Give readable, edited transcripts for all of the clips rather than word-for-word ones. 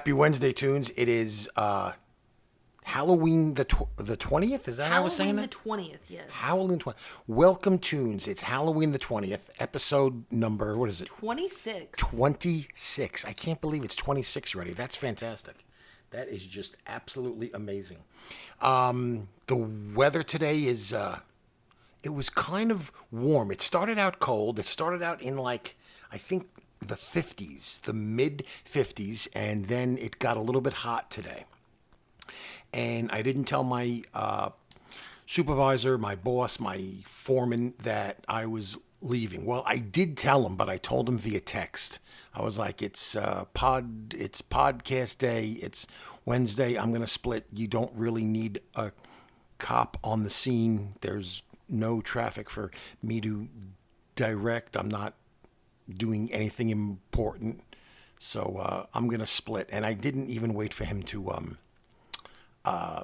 Happy Wednesday, Toons. It is Halloween the 20th. Is that how I was saying that? Halloween the 20th, yes. Halloween 20th. Welcome, Toons. It's Halloween the 20th, episode number, what is it? 26. 26. I can't believe it's 26 already. That's fantastic. That is just absolutely amazing. The weather today is, it was kind of warm. It started out cold. It started out in I think the 50s, the mid 50s, and then it got a little bit hot today. And I didn't tell my supervisor, my boss, my foreman that I was leaving. Well, I did tell him, but I told him via text. I was like, it's podcast day. It's Wednesday. I'm going to split. You don't really need a cop on the scene. There's no traffic for me to direct. I'm not doing anything important. So I'm going to split. And I didn't even wait for him to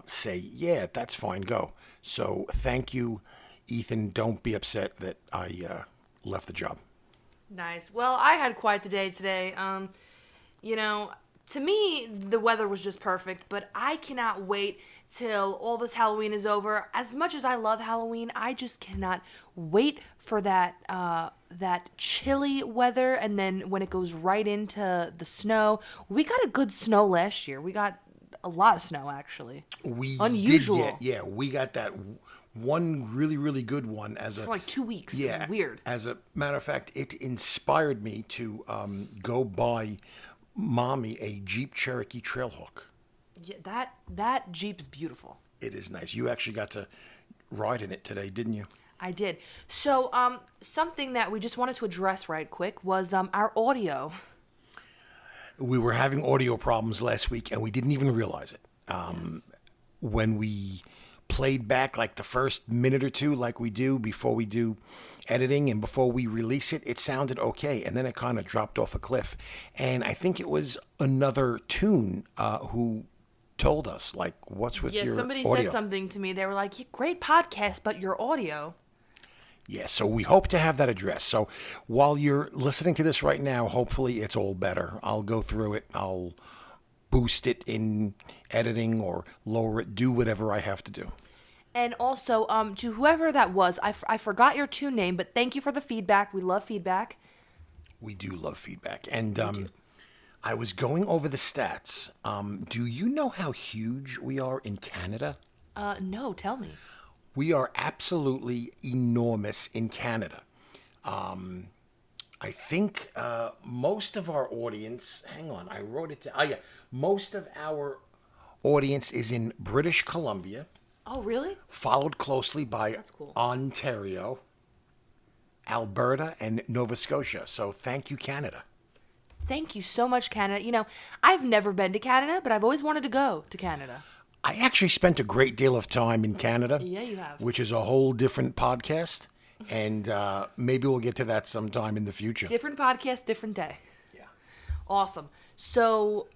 say, yeah, that's fine, go. So thank you, Ethan. Don't be upset that I left the job. Nice. Well, I had quite the day today. To me, the weather was just perfect, but I cannot wait till all this Halloween is over. As much as I love Halloween, I just cannot wait for that chilly weather, and then when it goes right into the snow. We got a good snow last year. We got a lot of snow, actually. Unusual. We got that one really, really good one for 2 weeks. Yeah, it was weird. As a matter of fact, it inspired me to go buy Mommy a Jeep Cherokee Trailhawk. Yeah, that Jeep is beautiful. It is nice. You actually got to ride in it today, didn't you? I did. So, something that we just wanted to address right quick was our audio. We were having audio problems last week, and we didn't even realize it. Yes. When we played back the first minute or two like we do before we do editing and before we release it, it sounded okay, and then it kind of dropped off a cliff. And I think it was another Toon who told us, what's with your audio? Yeah, somebody said something to me. They were like, great podcast, but your audio. Yeah, so we hope to have that addressed. So while you're listening to this right now, hopefully it's all better. I'll go through it. I'll boost it in editing or lower it, do whatever I have to do. And also, to whoever that was, I forgot your Toon name, but thank you for the feedback. We love feedback. We do love feedback. And I was going over the stats. Do you know how huge we are in Canada? No, tell me. We are absolutely enormous in Canada. I think most of our audience, hang on, I wrote it down. Most of our audience is in British Columbia. Oh, really? Followed closely by That's cool. Ontario, Alberta, and Nova Scotia. So thank you, Canada. Thank you so much, Canada. I've never been to Canada, but I've always wanted to go to Canada. I actually spent a great deal of time in Canada. Yeah, you have. Which is a whole different podcast. And maybe we'll get to that sometime in the future. Different podcast, different day. Yeah. Awesome. So,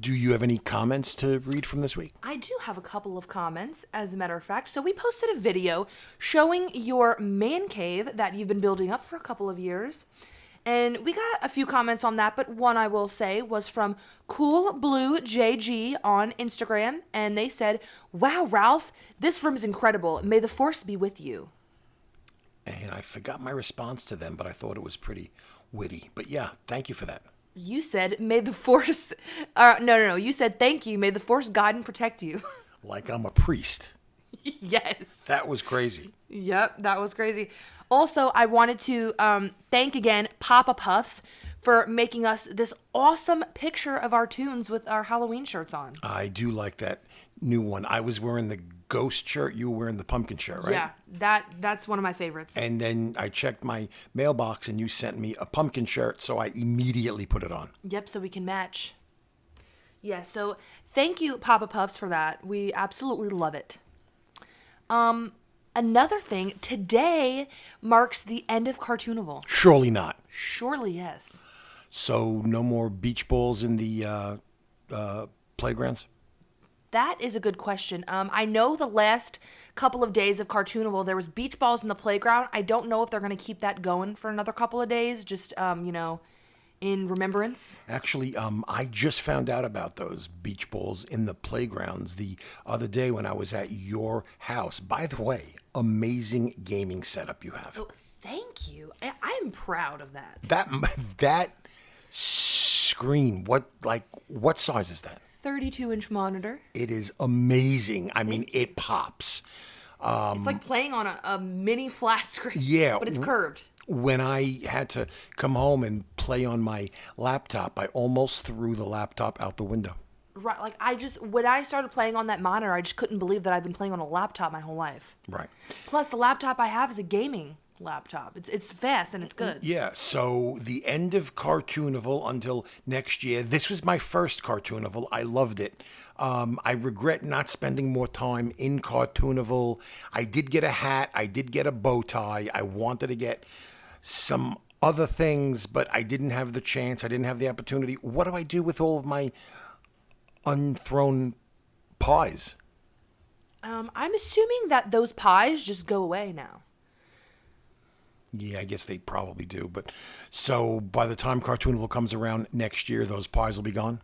do you have any comments to read from this week? I do have a couple of comments, as a matter of fact. So we posted a video showing your man cave that you've been building up for a couple of years. And we got a few comments on that, but one I will say was from Cool Blue JG on Instagram, and they said, "Wow, Ralph, this room is incredible. May the force be with you." And I forgot my response to them, but I thought it was pretty witty. But yeah, thank you for that. You said, "May the force..." No. You said, "Thank you. May the force guide and protect you." Like I'm a priest. Yes. That was crazy. Yep, that was crazy. Also, I wanted to thank again Papa Puffs for making us this awesome picture of our Toons with our Halloween shirts on. I do like that new one. I was wearing the ghost shirt. You were wearing the pumpkin shirt, right? Yeah, that's one of my favorites. And then I checked my mailbox and you sent me a pumpkin shirt, so I immediately put it on. Yep, so we can match. Yeah, so thank you, Papa Puffs, for that. We absolutely love it. Another thing, today marks the end of Cartoonival. Surely not. Surely yes. So no more beach balls in the playgrounds? That is a good question. I know the last couple of days of Cartoonival, there was beach balls in the playground. I don't know if they're going to keep that going for another couple of days, just, in remembrance. Actually, I just found out about those beach balls in the playgrounds the other day when I was at your house. By the way, amazing gaming setup you have. Oh, thank you. I'm proud of that. That screen, what size is that? 32-inch monitor. It is amazing. I mean, it pops. It's like playing on a mini flat screen. Yeah. But it's curved. When I had to come home and play on my laptop, I almost threw the laptop out the window. Right, like when I started playing on that monitor, I just couldn't believe that I've been playing on a laptop my whole life. Right. Plus, the laptop I have is a gaming laptop. It's fast and it's good. Yeah, so the end of Cartoonival until next year. This was my first Cartoonival. I loved it. I regret not spending more time in Cartoonival. I did get a hat. I did get a bow tie. I wanted to get some other things, but I didn't have the chance. I didn't have the opportunity. What do I do with all of my unthrown pies? I'm assuming that those pies just go away now. Yeah, I guess they probably do. But so by the time Cartoonival comes around next year, those pies will be gone?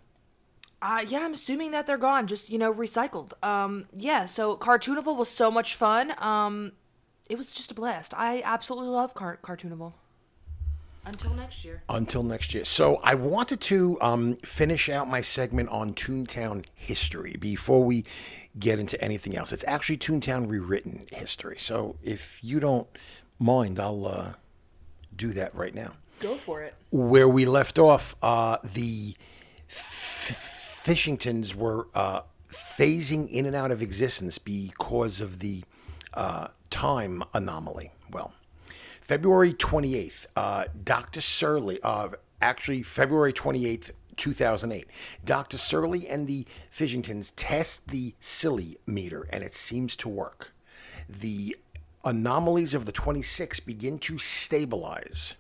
Yeah, I'm assuming that they're gone, just, recycled. Yeah, so Cartoonival was so much fun. It was just a blast. I absolutely love Cartoonival. Until next year. Until next year. So I wanted to finish out my segment on ToonTown history before we get into anything else. It's actually ToonTown Rewritten history. So if you don't mind, I'll do that right now. Go for it. Where we left off, the Fishingtons were phasing in and out of existence because of the time anomaly. Well, February 28th, Dr. Surly, actually February 28th, 2008, Dr. Surly and the Fishingtons test the silly meter, and it seems to work. The anomalies of the 26 begin to stabilize.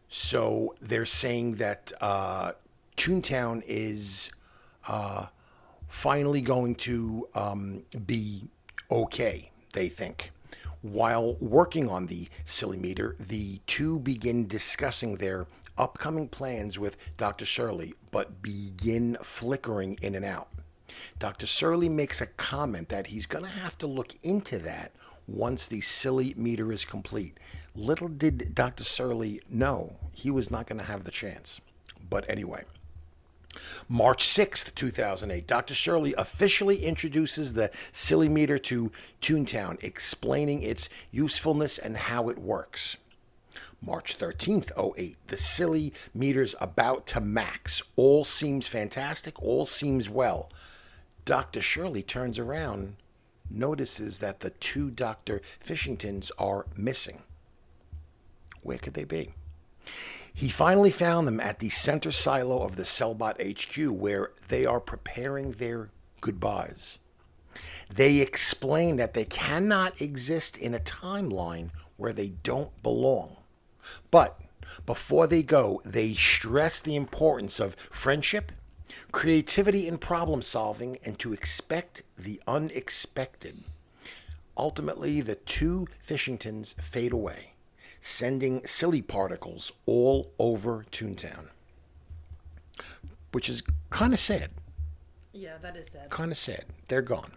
So they're saying that ToonTown is finally going to be okay, they think. While working on the silly meter, the two begin discussing their upcoming plans with Dr. Shirley, but begin flickering in and out. Dr. Surly makes a comment that he's going to have to look into that once the silly meter is complete. Little did Dr. Surly know he was not going to have the chance. But anyway, March 6th, 2008, Dr. Shirley officially introduces the silly meter to ToonTown, explaining its usefulness and how it works. March 13th, 08, the silly meter's about to max. All seems fantastic, all seems well. Dr. Shirley turns around, notices that the two Dr. Fishingtons are missing. Where could they be? He finally found them at the center silo of the Cellbot HQ, where they are preparing their goodbyes. They explain that they cannot exist in a timeline where they don't belong. But before they go, they stress the importance of friendship, creativity in problem solving, and to expect the unexpected. Ultimately, the two Fishingtons fade away, sending silly particles all over ToonTown. Which is kind of sad. Yeah, that is sad. Kind of sad. They're gone.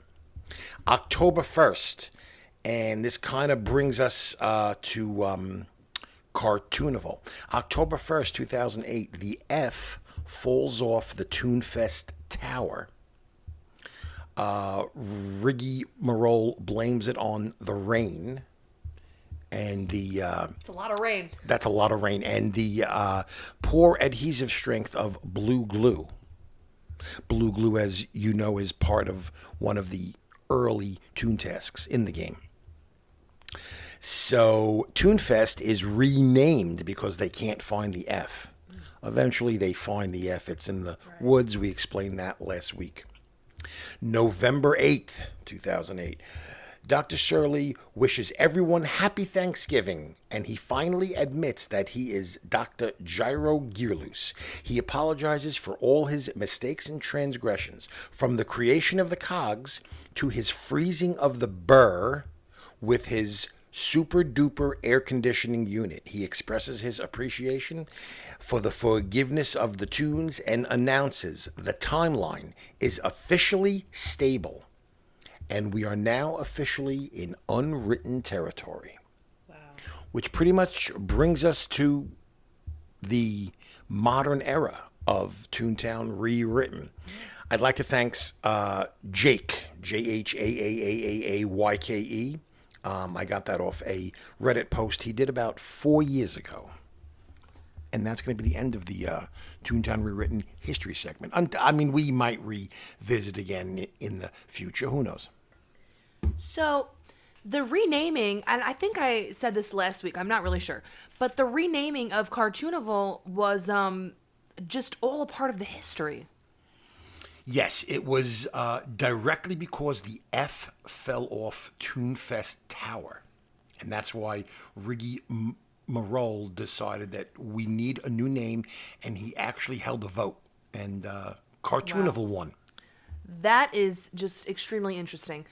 October 1st, and this kind of brings us to Cartoonival. October 1st, 2008, the F falls off the Toonfest tower. Rigmarole blames it on the rain. And the it's a lot of rain. That's a lot of rain. And the poor adhesive strength of blue glue. Blue glue, as you know, is part of one of the early Toon tasks in the game. So Toonfest is renamed because they can't find the F. Eventually they find the F. It's in the woods. We explained that last week. November 8th, 2008. Dr. Shirley wishes everyone happy Thanksgiving, and he finally admits that he is Dr. Gyro Gearloose. He apologizes for all his mistakes and transgressions, from the creation of the cogs to his freezing of the burr with his super duper air conditioning unit. He expresses his appreciation for the forgiveness of the Toons and announces the timeline is officially stable and we are now officially in unwritten territory. Wow. Which pretty much brings us to the modern era of ToonTown Rewritten. I'd like to thank Jake, Jhaaaayke. I got that off a Reddit post he did about 4 years ago. And that's going to be the end of the ToonTown Rewritten history segment. I mean, we might revisit again in the future. Who knows? So, the renaming, and I think I said this last week, I'm not really sure, but the renaming of Cartoonival was just all a part of the history. Yes, it was directly because the F fell off Toonfest Tower. And that's why Riggy Marole decided that we need a new name, and he actually held a vote. And Cartoonival won. That is just extremely interesting.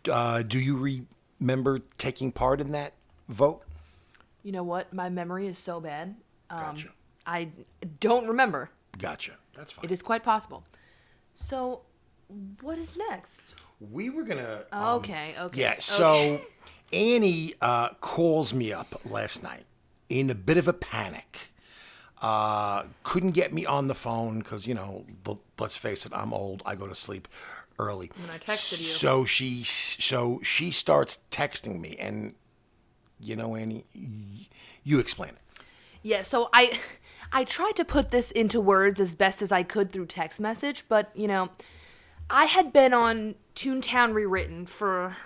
Do you remember taking part in that vote? You know what? My memory is so bad. Gotcha. I don't remember. Gotcha. That's fine. It is quite possible. So, what is next? We were going to... Okay. Yeah, so Annie calls me up last night in a bit of a panic. Couldn't get me on the phone because, let's face it, I'm old. I go to sleep early. When I texted you. So she starts texting me, and, Annie, you explain it. Yeah, so I tried to put this into words as best as I could through text message, but, I had been on ToonTown Rewritten for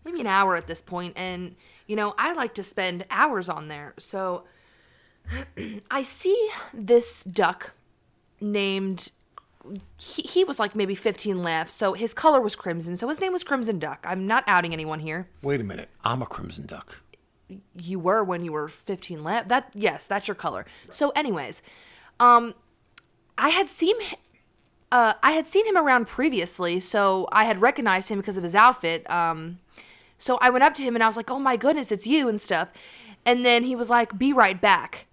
maybe an hour at this point, and, I like to spend hours on there. So I see this duck named, he was like maybe 15 laughs, so his color was crimson, so his name was Crimson Duck. I'm not outing anyone here. Wait a minute. I'm a Crimson Duck. You were when you were 15 laughs. Yes, that's your color. Right. So anyways, I had seen him around previously, so I had recognized him because of his outfit. So I went up to him and I was like, "Oh my goodness, it's you," and stuff. And then he was like, "Be right back."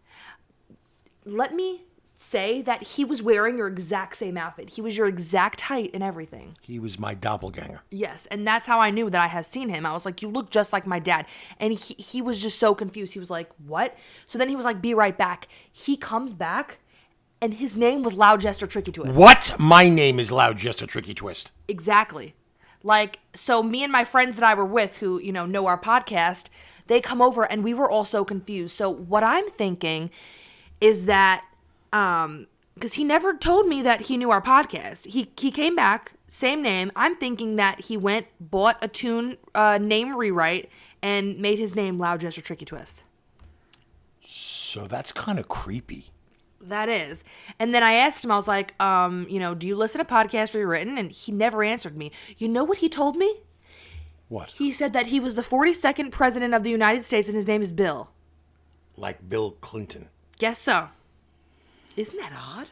Let me say that he was wearing your exact same outfit. He was your exact height and everything. He was my doppelganger. Yes, and that's how I knew that I had seen him. I was like, "You look just like my dad." And he was just so confused. He was like, "What?" So then he was like, "Be right back." He comes back, and his name was Loud Jester Tricky Twist. What? My name is Loud Jester Tricky Twist. Exactly. Like, so me and my friends that I were with who, know our podcast, they come over, and we were all so confused. So what I'm thinking is that, because he never told me that he knew our podcast. He came back, same name. I'm thinking that he went, bought a Toon name rewrite, and made his name Loud Jester Tricky Twist. So that's kind of creepy. That is. And then I asked him, I was like, do you listen to podcasts Rewritten? And he never answered me. You know what he told me? What? He said that he was the 42nd president of the United States and his name is Bill. Like Bill Clinton. Guess so. Isn't that odd?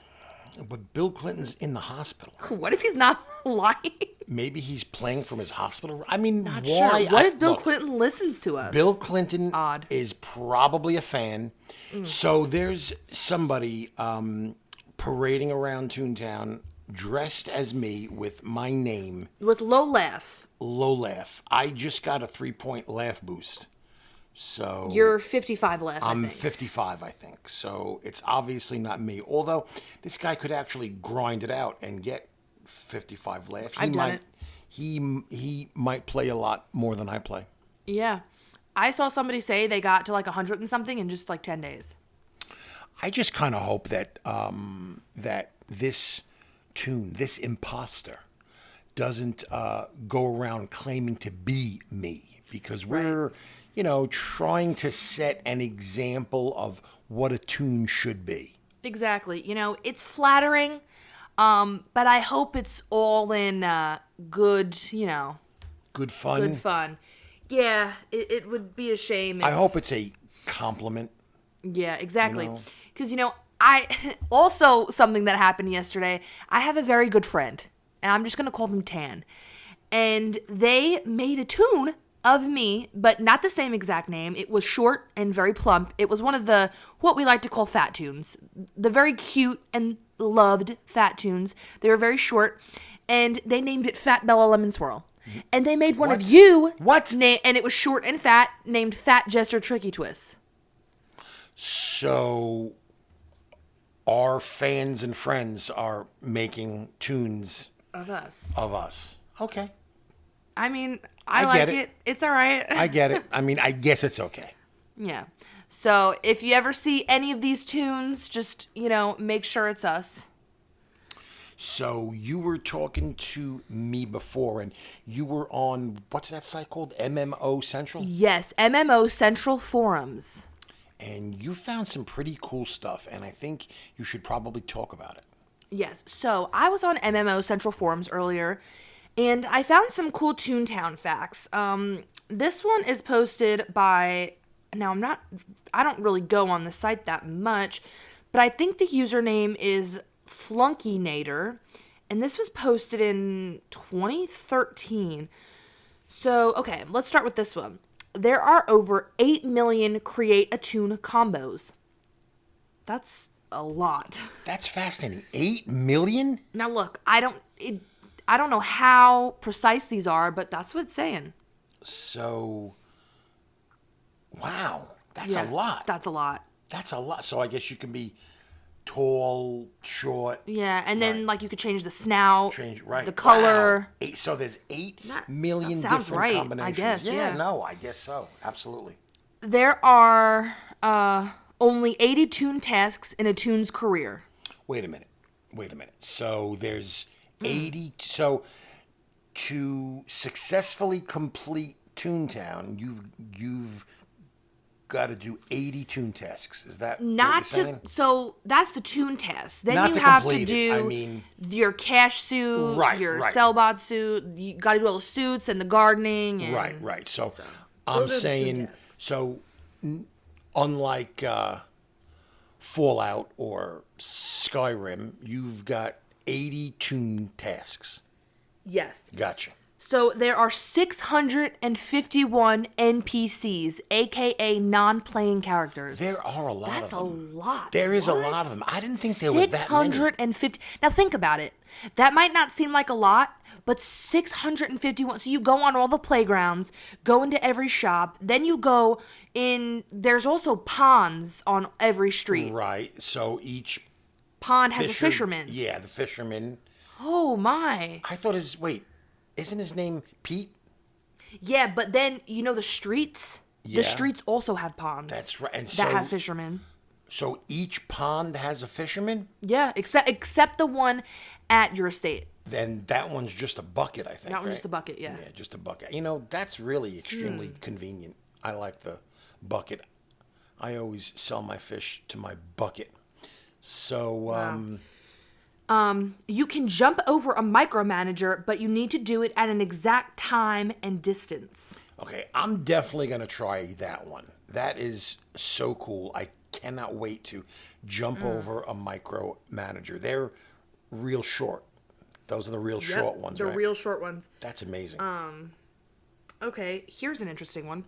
But Bill Clinton's in the hospital. What if he's not lying? Maybe he's playing from his hospital. I mean, Not why? Sure. What if Bill Clinton listens to us? Bill Clinton Odd. is probably a fan. So there's somebody parading around Toontown dressed as me with my name. With low laugh. Low laugh. I just got a 3-point laugh boost. So You're 55 laugh, I'm I think. 55, I think. So it's obviously not me. Although this guy could actually grind it out and get 55 laugh. I've done it. He might play a lot more than I play. Yeah. I saw somebody say they got to like 100 and something in just like 10 days. I just kind of hope that that this Toon, this imposter, doesn't go around claiming to be me, because we're, trying to set an example of what a Toon should be. Exactly. It's flattering, but I hope it's all in good, Good fun. Good fun. Yeah, it would be a shame if... I hope it's a compliment. Yeah, exactly. Because, I... Also, something that happened yesterday, I have a very good friend, and I'm just going to call them Tan. And they made a Toon of me, but not the same exact name. It was short and very plump. It was one of the, what we like to call fat Toons. The very cute and loved fat Toons. They were very short, and they named it Fat Bella Lemon Swirl. And they made one What? of you. What? And it was short and fat, named Fat Jester Tricky Twist. So our fans and friends are making tunes Of us. of us. Okay. I mean, I I like get it. it. It's all right. I get it. I mean, I guess it's okay. Yeah. So if you ever see any of these tunes, just, make sure it's us. So you were talking to me before, and you were on, what's that site called? MMO Central? Yes, MMO Central Forums. And you found some pretty cool stuff, and I think you should probably talk about it. Yes. So I was on MMO Central Forums earlier, and I found some cool ToonTown facts. This one is posted by, now I don't really go on the site that much, but I think the username is Flunkynator, and this was posted in 2013. So, okay, let's start with this one. There are over 8 million create a tune combos. That's a lot. That's fascinating. 8 million? Now look, I don't know how precise these are, but that's what it's saying. So, wow, that's Yeah, a lot. That's a lot. That's a lot. So I guess you can be tall, short, Yeah, and then Right. like you could change the snout, change right. the color. Wow. So there's 8 That- million that sounds different right, I combinations. guess, yeah. No, I guess so. Absolutely. There are only 80 tune tasks in a tune's career. Wait a minute. So there's Mm. 80. So to successfully complete ToonTown, you've got to do 80 tune tasks. Is that what you're Not saying? to, so that's the tune test. Then Not you to have to complete it. do I mean- your cash suit, Right, your right. Cellbot suit. You got to do all the suits and the gardening. And, Right. So I'm those are the saying, tune tasks. so unlike Fallout or Skyrim, you've got 80 tune tasks. Yes. Gotcha. So there are 651 NPCs, aka non-playing characters. There are a lot That's of a them. lot. There is a What? lot of them. I didn't think there were that many. 650. Now think about it. That might not seem like a lot, but 651. So you go on all the playgrounds, go into every shop, then you go in. There's also ponds on every street. Right. So each Pond has a fisherman. Yeah, the fisherman. Oh my. I thought isn't his name Pete? Yeah, but then the streets. Yeah. The streets also have ponds. That's right. And that have fishermen. So each pond has a fisherman? Yeah, except the one at your estate. Then that one's just a bucket, I think. That one's right? just a bucket, yeah. Yeah, just a bucket. That's really extremely convenient. I like the bucket. I always sell my fish to my bucket. So, You can jump over a micromanager, but you need to do it at an exact time and distance. okay, I'm definitely going to try that one. That is so cool. I cannot wait to jump over a micro manager. They're real short. Those are the real short ones, the right? real short ones. That's amazing. Okay, here's an interesting one.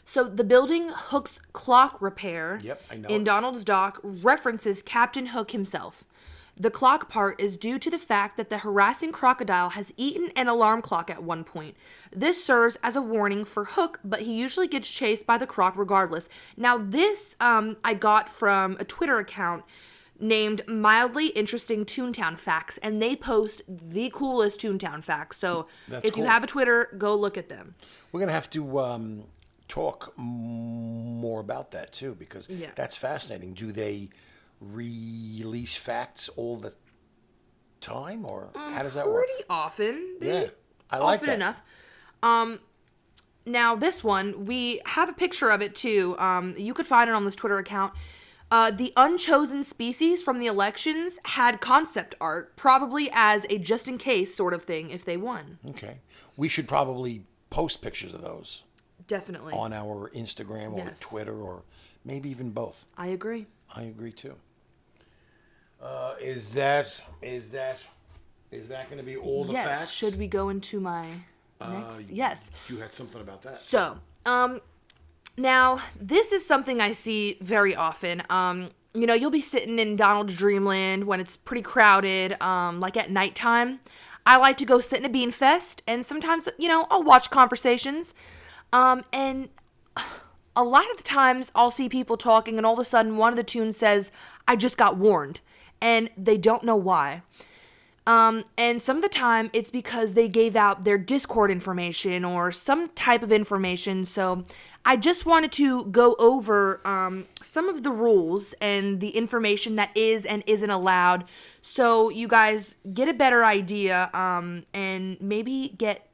So the building Hook's clock repair Yep, I know in it. Donald's Dock references Captain Hook himself. The clock part is due to the fact that the harassing crocodile has eaten an alarm clock at one point. This serves as a warning for Hook, but he usually gets chased by the croc regardless. Now this I got from a Twitter account named Mildly Interesting ToonTown Facts, and they post the coolest ToonTown facts. So That's if you cool. have a Twitter, go look at them. We're going to have to talk more about that, too, because Yeah. that's fascinating. Do they release facts all the time, or how does that work? Pretty often. Yeah, I like often that. enough. Now this one, we have a picture of it too. You could find it on this Twitter account. The unchosen species from the elections had concept art, probably as a just in case sort of thing if they won. Okay. We should probably post pictures of those Definitely. on our Instagram or Yes. Twitter, or maybe even both. I agree. I agree too. Is that going to be all the Yes. facts? Should we go into my next. Yes. You had something about that. So, now this is something I see very often. You'll be sitting in Donald Dreamland when it's pretty crowded, like at nighttime. I like to go sit in a bean fest, and sometimes, I'll watch conversations. And a lot of the times I'll see people talking, and all of a sudden one of the Toons says, "I just got warned," and they don't know why. And some of the time it's because they gave out their Discord information or some type of information. So I just wanted to go over some of the rules and the information that is and isn't allowed, so you guys get a better idea, and maybe get,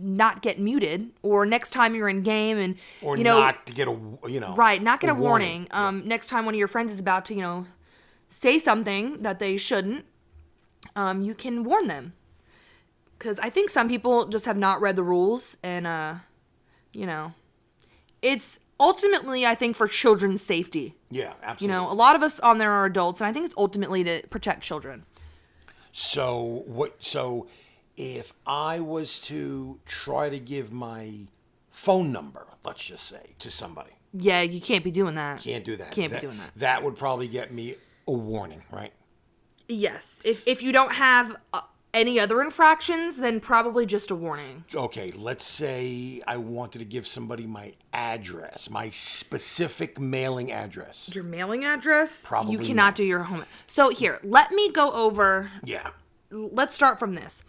not get muted, or next time you're in game and, or not to get a, right, not get a warning. Yeah. Next time one of your friends is about to, say something that they shouldn't, you can warn them. Because I think some people just have not read the rules, and, it's ultimately, I think, for children's safety. Yeah, absolutely. A lot of us on there are adults, and I think it's ultimately to protect children. So if I was to try to give my phone number, let's just say, to somebody. Yeah, you can't be doing that. Can't do that. Can't be doing that. That would probably get me a warning, right? Yes. If you don't have any other infractions, then probably just a warning. Okay, let's say I wanted to give somebody my address, my specific mailing address. Your mailing address? Probably you cannot not. do your home. So here, let me go over. Yeah. Let's start from this.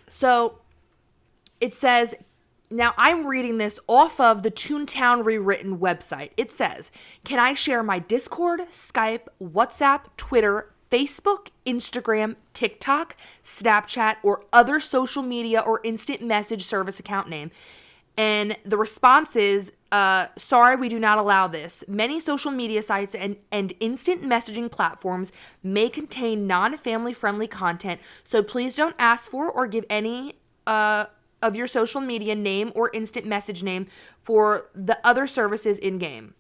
So it says, now I'm reading this off of the ToonTown Rewritten website. It says, "Can I share my Discord, Skype, WhatsApp, Twitter, Facebook, Instagram, TikTok, Snapchat, or other social media or instant message service account name?" And the response is, "Sorry, we do not allow this. Many social media sites and instant messaging platforms may contain non-family friendly content, so please don't ask for or give any of your social media name or instant message name for the other services in-game."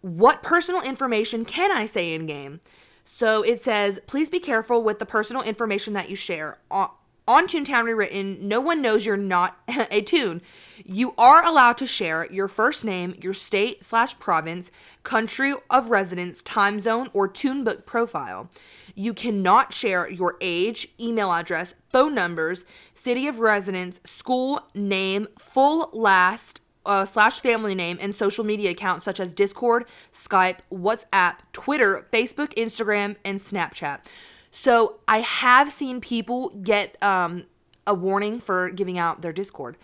What personal information can I say in-game? So it says, "Please be careful with the personal information that you share. On ToonTown Rewritten, no one knows you're not a Toon. You are allowed to share your first name, your state/province, country of residence, time zone, or Toon book profile. You cannot share your age, email address, phone numbers, city of residence, school name, full last / family name, and social media accounts such as Discord, Skype, WhatsApp, Twitter, Facebook, Instagram, and Snapchat." So I have seen people get a warning for giving out their Discord.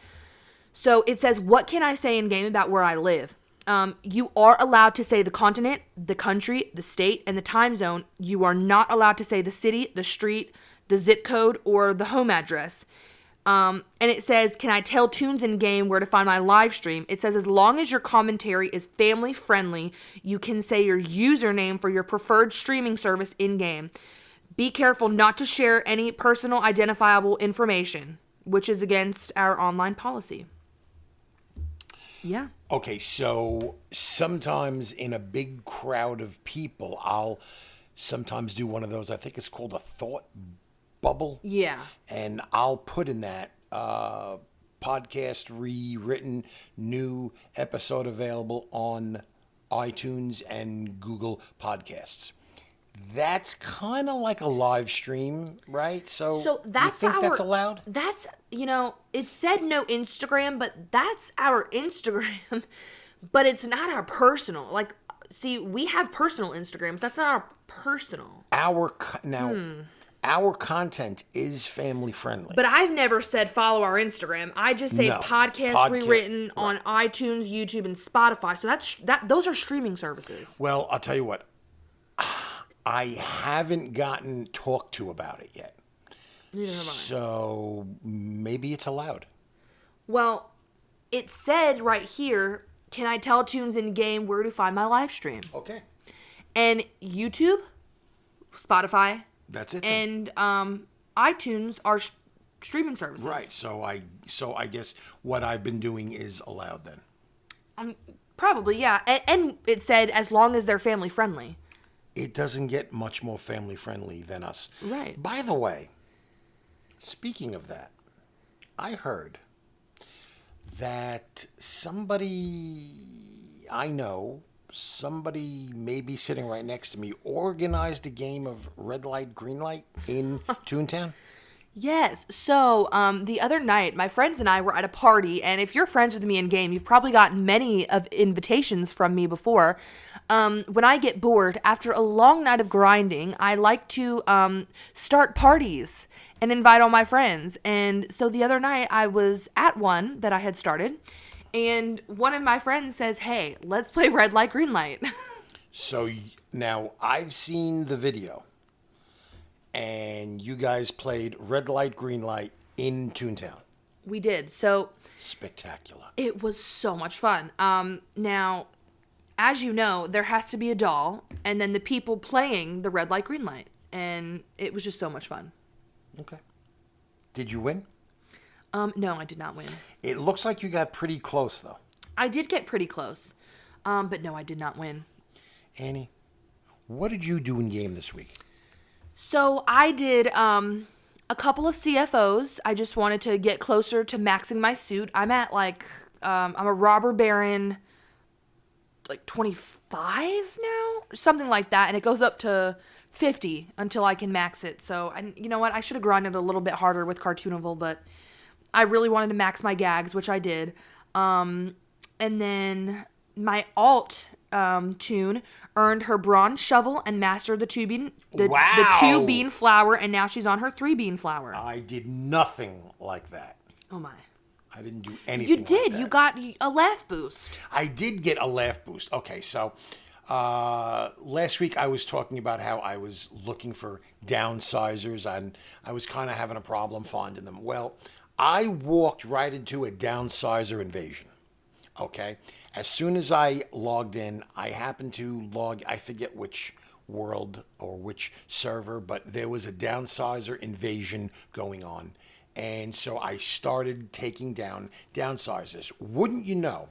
So it says, "What can I say in game about where I live?" You are allowed to say the continent, the country, the state, and the time zone. You are not allowed to say the city, the street, the zip code, or the home address. And it says, "Can I tell Toons in game where to find my live stream?" It says, "As long as your commentary is family friendly, you can say your username for your preferred streaming service in game. Be careful not to share any personal identifiable information," which is against our online policy. Yeah. Okay, so sometimes in a big crowd of people, I'll sometimes do one of those, I think it's called a thought bubble. Yeah. And I'll put in that podcast rewritten, new episode available on iTunes and Google Podcasts. That's kind of like a live stream, right? So that's you think that's allowed? That's, it said no Instagram, but that's our Instagram. But it's not our personal. Like, see, we have personal Instagrams. That's not our personal. Our content is family friendly. But I've never said follow our Instagram. I just say podcast rewritten on iTunes, YouTube, and Spotify. So those are streaming services. Well, I'll tell you what. I haven't gotten talked to about it yet. Neither have I. So maybe it's allowed. Well, it said right here, "Can I tell Toons in game where to find my live stream?" Okay. And YouTube, Spotify, That's it. and iTunes are streaming services. Right. So I guess what I've been doing is allowed then. Probably, yeah. And it said as long as they're family friendly. It doesn't get much more family friendly than us. Right. By the way, speaking of that, I heard that somebody I know, somebody maybe sitting right next to me, organized a game of red light, green light in ToonTown. Yes. So, the other night, my friends and I were at a party, and if you're friends with me in game, you've probably gotten many of invitations from me before. When I get bored after a long night of grinding, I like to start parties and invite all my friends. And so the other night, I was at one that I had started, and one of my friends says, "Hey, let's play red light, green light." So now I've seen the video, and you guys played red light, green light in ToonTown. We did. So Spectacular. it was so much fun. Now, as you know, there has to be a doll, and then the people playing the red light, green light, and it was just so much fun. Okay. Did you win? No, I did not win. It looks like you got pretty close, though. I did get pretty close, but no, I did not win. Annie, what did you do in game this week? So I did a couple of CFOs. I just wanted to get closer to maxing my suit. I'm at I'm a robber baron, like 25 now, something like that, and it goes up to 50 until I can max it. So, you know what? I should have grinded a little bit harder with Cartoonival, but I really wanted to max my gags, which I did. And then my alt Toon earned her bronze shovel and mastered the the 2-bean flour, and now she's on her 3-bean flour. I did nothing like that. Oh my. I didn't do anything. You did. Like that. You got a laugh boost. I did get a laugh boost. Okay, so last week I was talking about how I was looking for downsizers, and I was kind of having a problem finding them. Well, I walked right into a downsizer invasion. Okay, as soon as I logged in, I happened to I forget which world or which server, but there was a downsizer invasion going on. And so I started taking down downsizers. Wouldn't you know,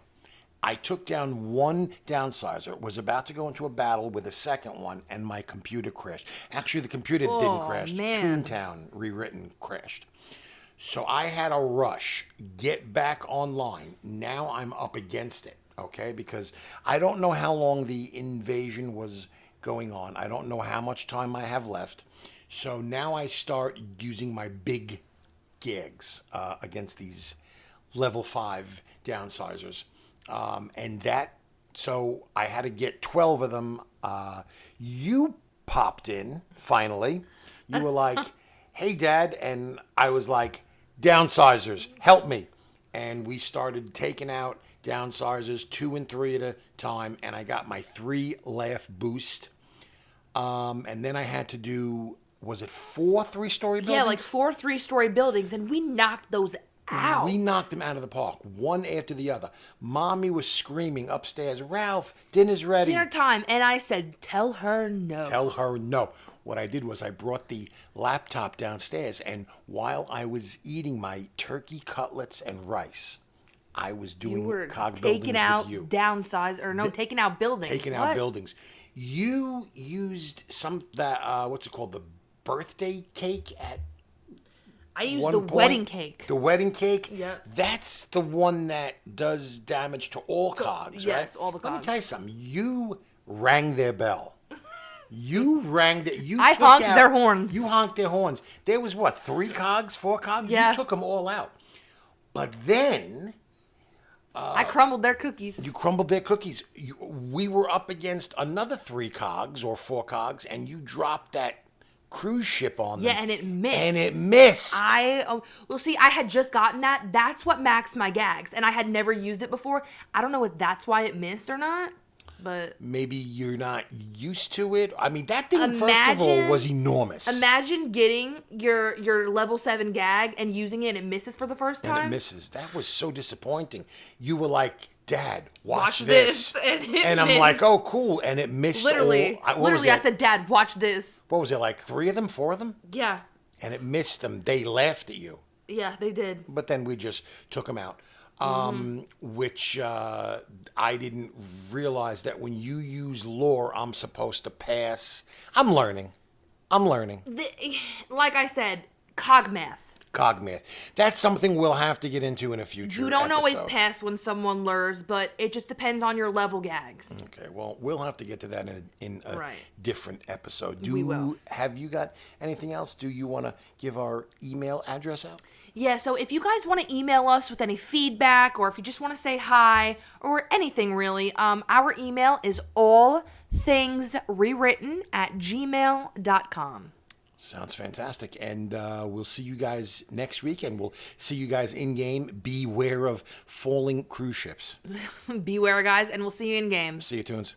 I took down one downsizer, was about to go into a battle with a second one, and my computer crashed. Actually, the computer didn't crash. Man. ToonTown Rewritten crashed. So I had a rush, get back online. Now I'm up against it, okay? Because I don't know how long the invasion was going on. I don't know how much time I have left. So now I start using my big gigs against these level 5 downsizers. So I had to get 12 of them. You popped in, finally. You were like, "Hey, Dad." And I was like, "Downsizers, help me." And we started taking out downsizers 2 and 3 at a time. And I got my 3 laugh boost. And then I had to do, was it 4 3-story buildings? Yeah, like 4 3-story buildings, and we knocked those out. We knocked them out of the park, one after the other. Mommy was screaming upstairs, "Ralph, dinner's ready." Dinner time, and I said, "Tell her no." Tell her no. What I did was I brought the laptop downstairs, and while I was eating my turkey cutlets and rice, I was doing You were cog taking buildings out with you. taking out buildings. Taking out buildings. You used what's it called? The birthday cake at I used one the point. wedding cake. The wedding cake? Yep. That's the one that does damage to all cogs, right? yes, all the Let me cogs. tell you something. You rang their bell. You rang it. I honked their horns. You honked their horns. There was what, 3 cogs, 4 cogs? Yeah. You took them all out. But then I crumbled their cookies. you crumbled their cookies. We were up against another 3 cogs or 4 cogs, and you dropped that cruise ship on them. Yeah, and it missed. And it missed. See, I had just gotten that. That's what maxed my gags, and I had never used it before. I don't know if that's why it missed or not, but maybe you're not used to it. I mean, that thing, first of all, was enormous. Imagine getting your level 7 gag and using it and it misses for the first time. And it misses. That was so disappointing. You were like, "Dad, watch this." And I'm like, "Oh, cool." And it missed Literally, all. I said, "Dad, watch this." What was it, like 3 of them, 4 of them? Yeah. And it missed them. They laughed at you. Yeah, they did. But then we just took them out. Which I didn't realize that when you use lore, I'm supposed to pass. I'm learning. Like I said, cog math. cog math. That's something we'll have to get into in a future You don't always episode. pass when someone lures, but it just depends on your level gags. Okay, well, we'll have to get to that in a Right. different episode. We will. Have you got anything else? Do you want to give our email address out? Yeah, so if you guys want to email us with any feedback, or if you just want to say hi, or anything really, our email is allthingsrewritten@gmail.com. Sounds fantastic. And we'll see you guys next week, and we'll see you guys in-game. Beware of falling cruise ships. Beware, guys, and we'll see you in games. See you, Toons.